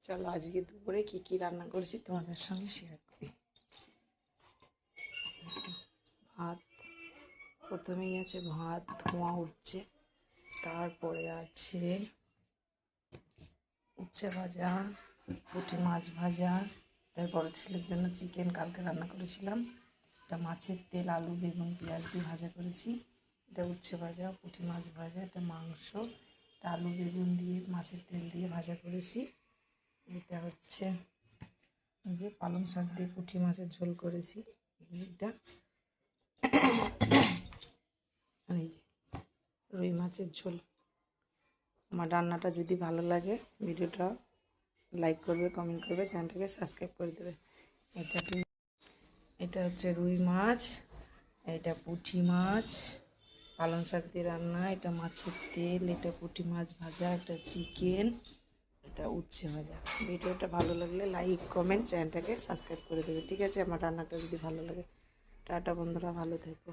চলো আজকে দুপুরে কী কী রান্না করেছি তোমাদের সঙ্গে শেয়ার করি। ভাত, প্রথমেই আছে ভাত, ধোঁয়া উঠছে, তারপরে আছে উচ্ছে ভাজা, পুঁটি মাছ ভাজা, এটা বড় ছেলের জন্য চিকেন কালকে রান্না করেছিলাম, এটা মাছের তেল, আলু, বেগুন, পেঁয়াজ দিয়ে ভাজা করেছি, এটা উচ্ছে ভাজা, পুঁটি মাছ ভাজা, এটা মাংস, এটা আলু বেগুন দিয়ে মাছের তেল দিয়ে ভাজা করেছি, এটা হচ্ছে যে পালং শাক দিয়ে পুঁটি মাছের ঝোল করেছি, এটা আর এই যে রুই মাছের ঝোল। আমার রান্নাটা যদি ভালো লাগে ভিডিওটা লাইক করবে, কমেন্ট করবে, চ্যানেলটাকে সাবস্ক্রাইব করে দেবে। এটা হচ্ছে রুই মাছ, এটা পুঁটি মাছ পালং শাক দিয়ে রান্না, এটা মাছের তেল, এটা পুঁটি মাছ ভাজা, এটা চিকেন, এটা উচ্ছে ভাজা। ভিডিওটা ভালো লাগলে লাইক কমেন্ট চ্যানেলটাকে সাবস্ক্রাইব করে দেবে। ঠিক আছে, আমার রান্নাটা যদি ভালো লাগে। টাটা বন্ধুরা, ভালো থেকো।